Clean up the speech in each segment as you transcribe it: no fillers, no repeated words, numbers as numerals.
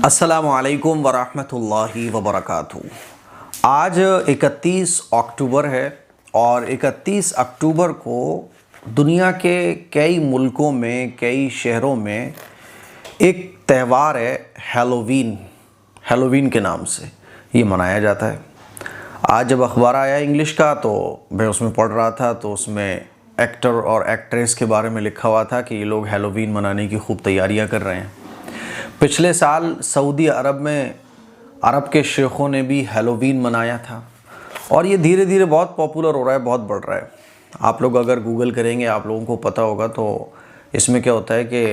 अस्सलामु अलैकुम वरहमतुल्लाहि वबरकातुहू। आज 31 अक्टूबर है और 31 अक्टूबर को दुनिया के कई मुल्कों में, कई शहरों में एक त्यौहार है हैलोवीन के नाम से ये मनाया जाता है। आज जब अखबार आया इंग्लिश का तो मैं उसमें पढ़ रहा था, तो उसमें एक्टर और एक्ट्रेस के बारे में लिखा हुआ था कि ये लोग हैलोवीन मनाने की खूब तैयारियां कर रहे हैं। पिछले साल सऊदी अरब में अरब के शेखों ने भी हैलोवीन मनाया था और ये धीरे धीरे बहुत पॉपुलर हो रहा है, बहुत बढ़ रहा है। आप लोग अगर गूगल करेंगे आप लोगों को पता होगा। तो इसमें क्या होता है कि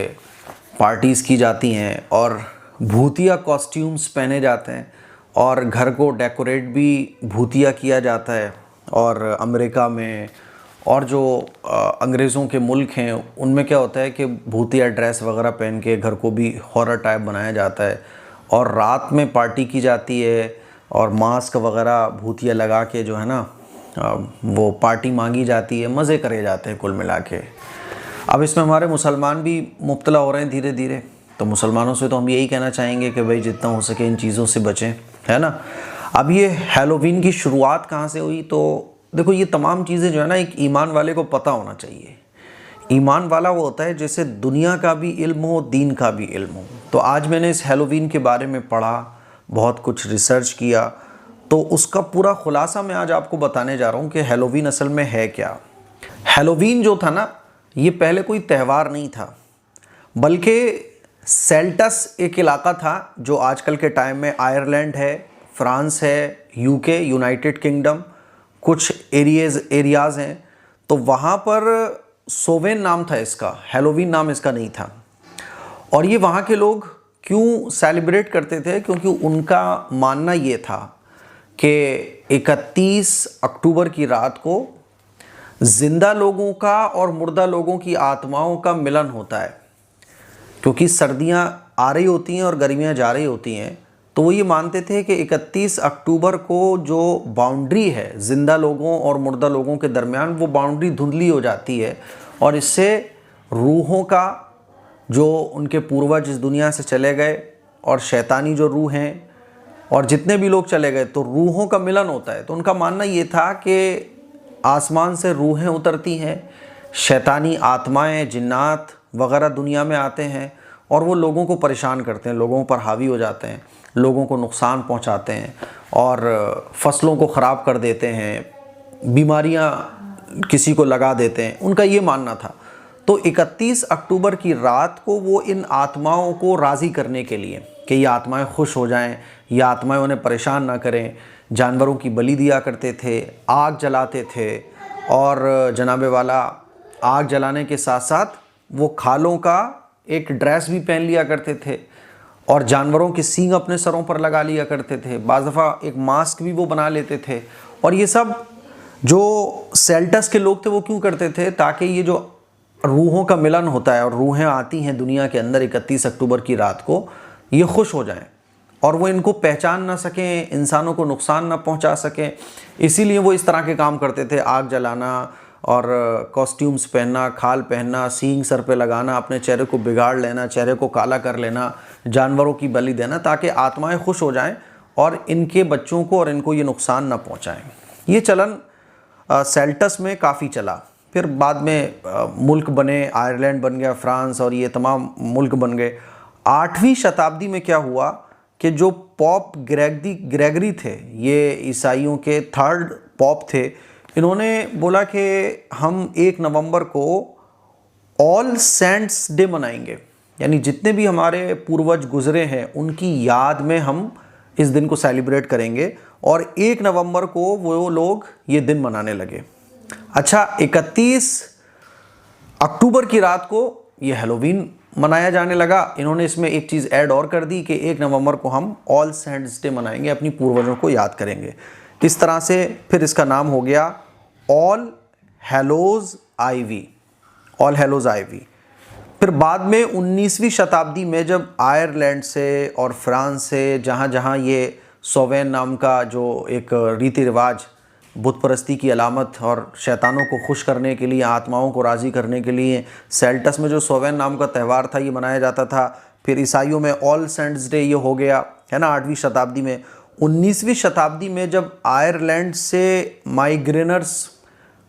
पार्टीज़ की जाती हैं और भूतिया कॉस्ट्यूम्स पहने जाते हैं और घर को डेकोरेट भी भूतिया किया जाता है। और अमेरिका में और जो अंग्रेज़ों के मुल्क हैं उनमें क्या होता है कि भूतिया ड्रेस वगैरह पहन के घर को भी हॉरर टाइप बनाया जाता है और रात में पार्टी की जाती है और मास्क वगैरह भूतिया लगा के जो है ना वो पार्टी मांगी जाती है, मज़े करे जाते हैं कुल मिला के। अब इसमें हमारे मुसलमान भी मुब्तला हो रहे हैं धीरे धीरे, तो मुसलमानों से तो हम यही कहना चाहेंगे कि भाई जितना हो सके इन चीज़ों से बचें, है ना। अब ये हैलोवीन की शुरुआत कहाँ से हुई? तो देखो, ये तमाम चीज़ें जो है ना एक ईमान वाले को पता होना चाहिए। ईमान वाला वो होता है जैसे दुनिया का भी इल्म हो, दीन का भी इल्म हो। तो आज मैंने इस हैलोवीन के बारे में पढ़ा, बहुत कुछ रिसर्च किया, तो उसका पूरा खुलासा मैं आज आपको बताने जा रहा हूँ कि हैलोवीन असल में है क्या। हैलोवीन जो था ना, ये पहले कोई त्यौहार नहीं था, बल्कि सेल्टस एक इलाका था जो आजकल के टाइम में आयरलैंड है, फ्रांस है, यूके, यूनाइटेड किंगडम, कुछ एरियाज़ हैं। तो वहाँ पर सोवेन नाम था इसका, हैलोवीन नाम इसका नहीं था। और ये वहाँ के लोग क्यों सेलिब्रेट करते थे? क्योंकि उनका मानना ये था कि 31 अक्टूबर की रात को ज़िंदा लोगों का और मुर्दा लोगों की आत्माओं का मिलन होता है। क्योंकि सर्दियाँ आ रही होती हैं और गर्मियाँ जा रही होती हैं, तो वो ये मानते थे कि 31 अक्टूबर को जो बाउंड्री है ज़िंदा लोगों और मुर्दा लोगों के दरमियान, वो बाउंड्री धुंधली हो जाती है और इससे रूहों का, जो उनके पूर्वज इस दुनिया से चले गए और शैतानी जो रूह हैं और जितने भी लोग चले गए, तो रूहों का मिलन होता है। तो उनका मानना ये था कि आसमान से रूहें उतरती हैं, शैतानी आत्माएं, जिन्नात वगैरह दुनिया में आते हैं और वो लोगों को परेशान करते हैं, लोगों पर हावी हो जाते हैं, लोगों को नुकसान पहुंचाते हैं और फसलों को ख़राब कर देते हैं, बीमारियां किसी को लगा देते हैं। उनका ये मानना था। तो 31 अक्टूबर की रात को वो इन आत्माओं को राज़ी करने के लिए कि ये आत्माएं खुश हो जाएं, ये आत्माएं उन्हें परेशान ना करें, जानवरों की बलि दिया करते थे, आग जलाते थे और जनाबे वाला आग जलाने के साथ साथ वो खालों का एक ड्रेस भी पहन लिया करते थे और जानवरों के सींग अपने सरों पर लगा लिया करते थे। बाज़ दफ़ा एक मास्क भी वो बना लेते थे। और ये सब जो सेल्टस के लोग थे वो क्यों करते थे? ताकि ये जो रूहों का मिलन होता है और रूहें आती हैं दुनिया के अंदर 31 अक्टूबर की रात को, ये खुश हो जाएं और वो इनको पहचान ना सकें, इंसानों को नुकसान ना पहुंचा सकें। इसीलिए वो इस तरह के काम करते थे, आग जलाना और कॉस्ट्यूम्स पहनना, खाल पहनना, सींग सर पे लगाना, अपने चेहरे को बिगाड़ लेना, चेहरे को काला कर लेना, जानवरों की बलि देना, ताकि आत्माएं खुश हो जाएं और इनके बच्चों को और इनको ये नुकसान ना पहुंचाएं। ये चलन सेल्टस में काफ़ी चला। फिर बाद में मुल्क बने, आयरलैंड बन गया, फ्रांस और ये तमाम मुल्क बन गए। 8वीं शताब्दी में क्या हुआ कि जो पॉप ग्रेगरी थे, ये ईसाइयों के 3rd पॉप थे, इन्होंने बोला कि हम 1 नवंबर को ऑल सेंट्स डे मनाएंगे, यानी जितने भी हमारे पूर्वज गुजरे हैं उनकी याद में हम इस दिन को सेलिब्रेट करेंगे। और 1 नवंबर को वो लोग ये दिन मनाने लगे। अच्छा, 31 अक्टूबर की रात को ये हैलोवीन मनाया जाने लगा। इन्होंने इसमें एक चीज़ ऐड और कर दी कि 1 नवंबर को हम ऑल सेंट्स डे मनाएंगे, अपनी पूर्वजों को याद करेंगे। इस तरह से फिर इसका नाम हो गया ऑल हैलोज़ आइवी। फिर बाद में 19वीं शताब्दी में जब आयरलैंड से और फ्रांस से, जहाँ जहाँ ये सोवेन नाम का जो एक रीति रिवाज, बुत परस्ती की अलामत और शैतानों को खुश करने के लिए, आत्माओं को राज़ी करने के लिए सेल्टस में जो सोवेन नाम का त्यौहार था ये मनाया जाता था। फिर ईसाइयों में ऑल सेंट्स डे ये हो गया, है ना, 8वीं शताब्दी में। 19वीं शताब्दी में जब आयरलैंड से माइग्रेनर्स,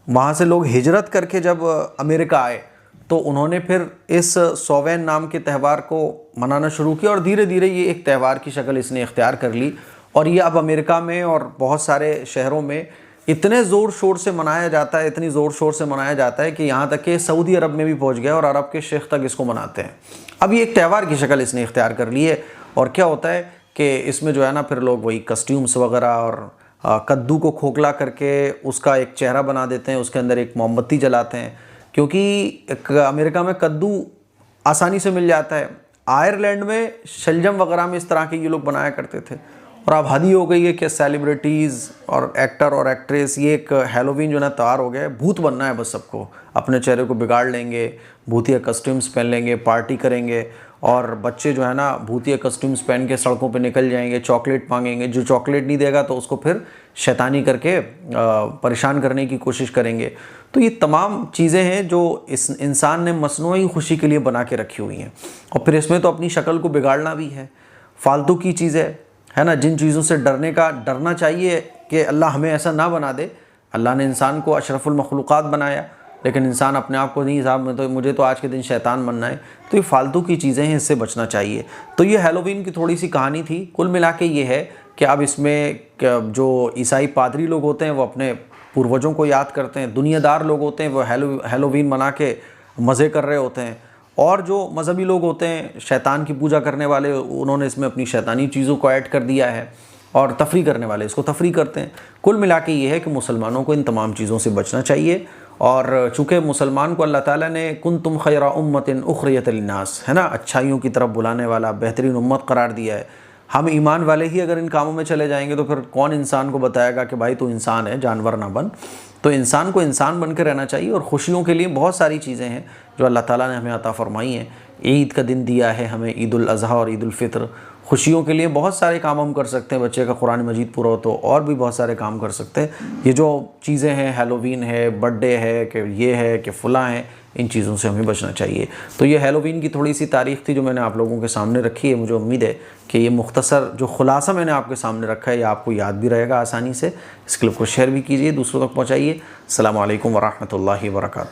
वहाँ से लोग हिजरत करके जब अमेरिका आए, तो उन्होंने फिर इस सोवेन नाम के त्यौहार को मनाना शुरू किया और धीरे धीरे ये एक त्यौहार की शक्ल इसने इख्तियार कर ली। और ये अब अमेरिका में और बहुत सारे शहरों में इतने ज़ोर शोर से मनाया जाता है, इतनी ज़ोर शोर से मनाया जाता है कि यहाँ तक कि सऊदी अरब में भी पहुँच गया और अरब के शेख तक इसको मनाते हैं। अब ये एक त्यौहार की शक्ल इसने इख्तियार कर ली है। और क्या होता है कि इसमें जो है ना, फिर लोग वही कस्ट्यूम्स वगैरह और कद्दू को खोखला करके उसका एक चेहरा बना देते हैं, उसके अंदर एक मोमबत्ती जलाते हैं, क्योंकि अमेरिका में कद्दू आसानी से मिल जाता है। आयरलैंड में शलजम वगैरह में इस तरह के ये लोग बनाया करते थे। और अब हद ही हो गई है कि सेलिब्रिटीज़ और एक्टर और एक्ट्रेस, ये एक हैलोवीन जो है त्यौहार हो गया है, भूत बनना है बस सबको, अपने चेहरे को बिगाड़ लेंगे, भूतिया कस्ट्यूम्स पहन लेंगे, पार्टी करेंगे, और बच्चे जो है ना भूतिया कस्ट्यूम्स पहन के सड़कों पे निकल जाएंगे, चॉकलेट मांगेंगे, जो चॉकलेट नहीं देगा तो उसको फिर शैतानी करके परेशान करने की कोशिश करेंगे। तो ये तमाम चीज़ें हैं जो इस इंसान ने मसनूई खुशी के लिए बना के रखी हुई हैं। और फिर इसमें तो अपनी शक्ल को बिगाड़ना भी है, फालतू की चीज़ें, है ना, जिन चीज़ों से डरना चाहिए कि अल्लाह हमें ऐसा ना बना दे। अल्लाह ने इंसान को अशरफुल मखलूक़ात बनाया, लेकिन इंसान अपने आप को नहीं, साहब मुझे तो आज के दिन शैतान बनना है। तो ये फालतू की चीज़ें हैं, इससे बचना चाहिए। तो ये हैलोवीन की थोड़ी सी कहानी थी। कुल मिला के ये है कि अब इसमें जो ईसाई पादरी लोग होते हैं वो अपने पूर्वजों को याद करते हैं, दुनियादार लोग होते हैं वो हैलोवीन मना के मज़े कर रहे होते हैं, और जो मजहबी लोग होते हैं शैतान की पूजा करने वाले, उन्होंने इसमें अपनी शैतानी चीज़ों को ऐड कर दिया है, और तफरी करने वाले इसको तफरी करते हैं। कुल मिला के ये है कि मुसलमानों को इन तमाम चीज़ों से बचना चाहिए। और चूँकि मुसलमान को अल्लाह ताला ने कुंतुम खैरा उम्मतिन उखरियत लिन्नास, है ना, अच्छाइयों की तरफ बुलाने वाला बेहतरीन उम्मत करार दिया है। हम ईमान वाले ही अगर इन कामों में चले जाएंगे तो फिर कौन इंसान को बताएगा कि भाई तू इंसान है, जानवर ना बन। तो इंसान को इंसान बन के रहना चाहिए। और खुशियों के लिए बहुत सारी चीज़ें हैं जो अल्लाह ताला ने हमें अता फरमाई हैं। ईद का दिन दिया है हमें, ईद उल अज़हा और ईद उल फ़ित्र। खुशियों के लिए बहुत सारे काम हम कर सकते हैं। बच्चे का कुरान मजीद पूरा हो तो और भी बहुत सारे काम कर सकते हैं। ये जो चीज़ें हैं, हैलोवीन है, बर्थडे है, कि ये है कि फ़लाँ है, इन चीज़ों से हमें बचना चाहिए। तो ये हैलोवीन की थोड़ी सी तारीख़ थी जो मैंने आप लोगों के सामने रखी है। मुझे उम्मीद है कि ये मुख्तसर जो खुलासा मैंने आपके सामने रखा है ये आपको याद भी रहेगा आसानी से। इस क्लिप को शेयर भी कीजिए, दूसरों तक पहुँचाइए। अस्सलामु अलैकुम वरहमतुल्लाहि वबरकातुहू।